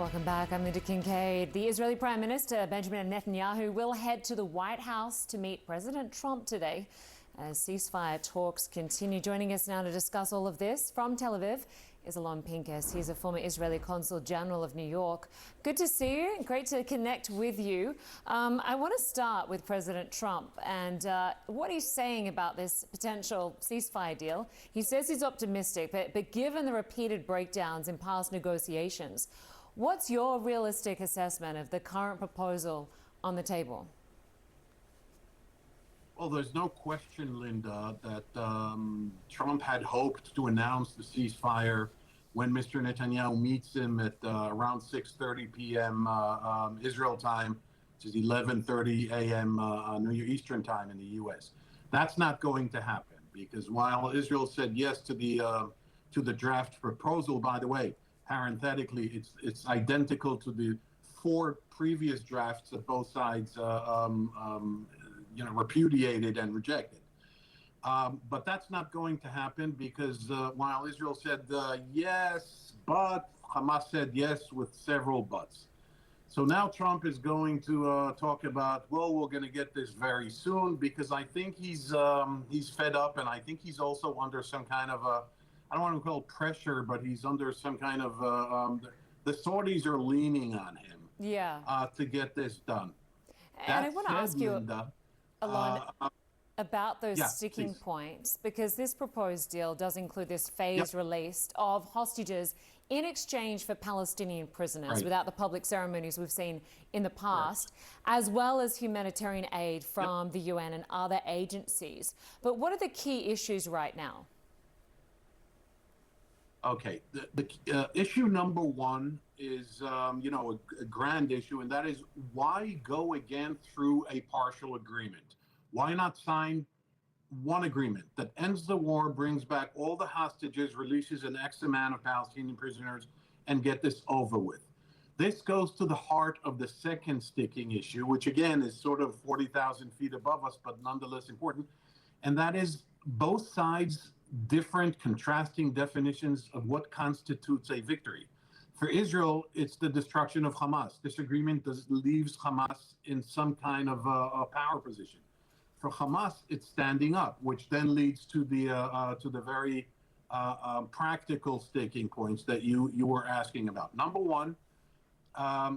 Welcome back. I'm Lynda Kinkade. The Israeli Prime Minister Benjamin Netanyahu will head to the White House to meet President Trump today as ceasefire talks continue. Joining us now to discuss all of this from Tel Aviv is Alon Pinkas. He's a former Israeli Consul General of New York. Good to see you. Great to connect with you. I want to start with President Trump and what he's saying about this potential ceasefire deal. He says he's optimistic, but given the repeated breakdowns in past negotiations, what's your realistic assessment of the current proposal on the table? Well, there's no question, Lynda, that Trump had hoped to announce the ceasefire when Mr. Netanyahu meets him at around 6:30 p.m. Israel time, which is 11:30 a.m. New Year Eastern time in the U.S. That's not going to happen because while Israel said yes to the draft proposal, by the way, parenthetically, it's identical to the 4 previous drafts that both sides repudiated and rejected. But that's not going to happen because while Israel said yes, but Hamas said yes with several buts. So now Trump is going to talk about, well, we're going to get this very soon because I think he's fed up, and I think he's also under some kind of I don't want to call it pressure, but he's under some kind of the Saudis are leaning on him to get this done. And I want to ask you, Lynda, Alon, about those sticking points, because this proposed deal does include this phased release of hostages in exchange for Palestinian prisoners without the public ceremonies we've seen in the past, as well as humanitarian aid from the UN and other agencies. But what are the key issues right now? Okay, the issue number one is, a grand issue, and that is why go again through a partial agreement? Why not sign one agreement that ends the war, brings back all the hostages, releases an X amount of Palestinian prisoners, and get this over with? This goes to the heart of the second sticking issue, which again is sort of 40,000 feet above us, but nonetheless important, and that is both sides' different contrasting definitions of what constitutes a victory. For Israel, it's the destruction of Hamas. This agreement leaves Hamas in some kind of a power position. For Hamas, it's standing up, which then leads to the very practical sticking points that you were asking about. Number one,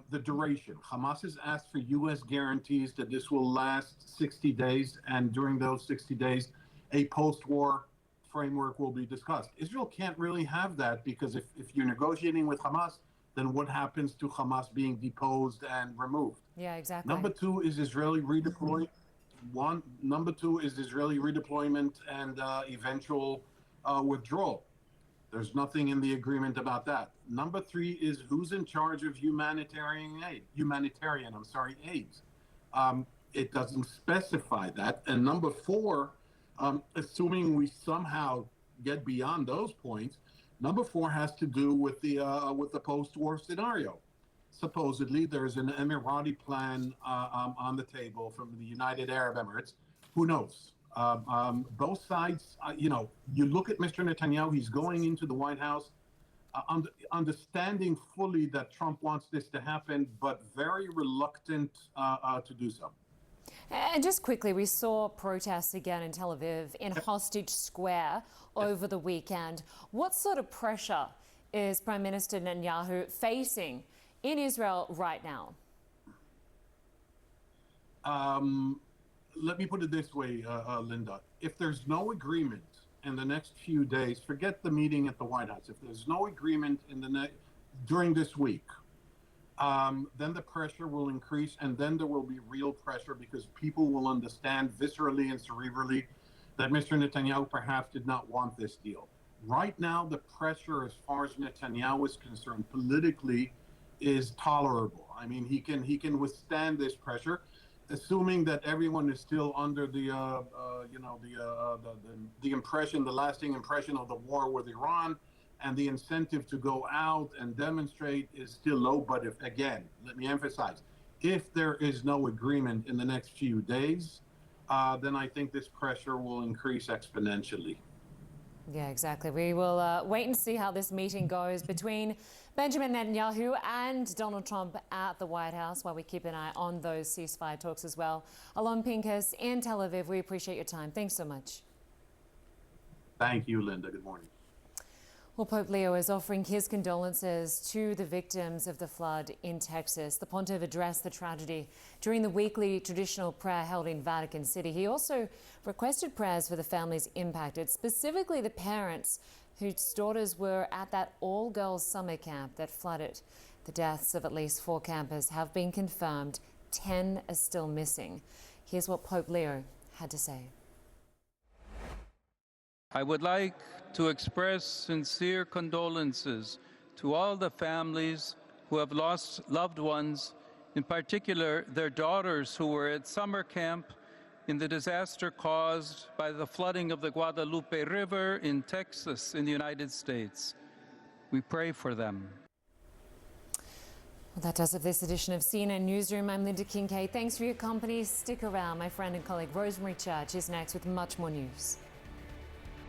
the duration. Hamas has asked for U.S. guarantees that this will last 60 days, and during those 60 days, a post-war framework will be discussed. Israel can't really have that because if you're negotiating with Hamas, then what happens to Hamas being deposed and removed? Yeah, exactly. Number two is Israeli redeployment. Number two is Israeli redeployment and eventual withdrawal. There's nothing in the agreement about that. Number three is who's in charge of humanitarian aid. It doesn't specify that. And number four, assuming we somehow get beyond those points, number four has to do with the post-war scenario. Supposedly, there's an Emirati plan on the table from the United Arab Emirates. Who knows? Both sides, you look at Mr. Netanyahu, he's going into the White House understanding fully that Trump wants this to happen, but very reluctant to do so. And just quickly, we saw protests again in Tel Aviv in Hostage Square over the weekend. What sort of pressure is Prime Minister Netanyahu facing in Israel right now? Let me put it this way, Lynda. If there's no agreement in the next few days, forget the meeting at the White House. If there's no agreement during this week, then the pressure will increase, and then there will be real pressure because people will understand viscerally and cerebrally that Mr. Netanyahu perhaps did not want this deal. Right now, the pressure, as far as Netanyahu is concerned, politically, is tolerable. I mean, he can withstand this pressure, assuming that everyone is still under the lasting impression of the war with Iran. And the incentive to go out and demonstrate is still low. But again, let me emphasize, if there is no agreement in the next few days, then I think this pressure will increase exponentially. Yeah, exactly. We will wait and see how this meeting goes between Benjamin Netanyahu and Donald Trump at the White House, while we keep an eye on those ceasefire talks as well. Alon, Pinkas in Tel Aviv, we appreciate your time. Thanks so much. Thank you, Lynda. Good morning. Well, Pope Leo is offering his condolences to the victims of the flood in Texas. The Pontiff addressed the tragedy during the weekly traditional prayer held in Vatican City. He also requested prayers for the families impacted, specifically the parents whose daughters were at that all-girls summer camp that flooded. The deaths of at least 4 campers have been confirmed. 10 are still missing. Here's what Pope Leo had to say. I would like to express sincere condolences to all the families who have lost loved ones, in particular their daughters who were at summer camp in the disaster caused by the flooding of the Guadalupe River in Texas in the United States. We pray for them. Well, that does it for this edition of CNN Newsroom. I'm Lynda Kinkade. Thanks for your company. Stick around. My friend and colleague Rosemary Church is next with much more news.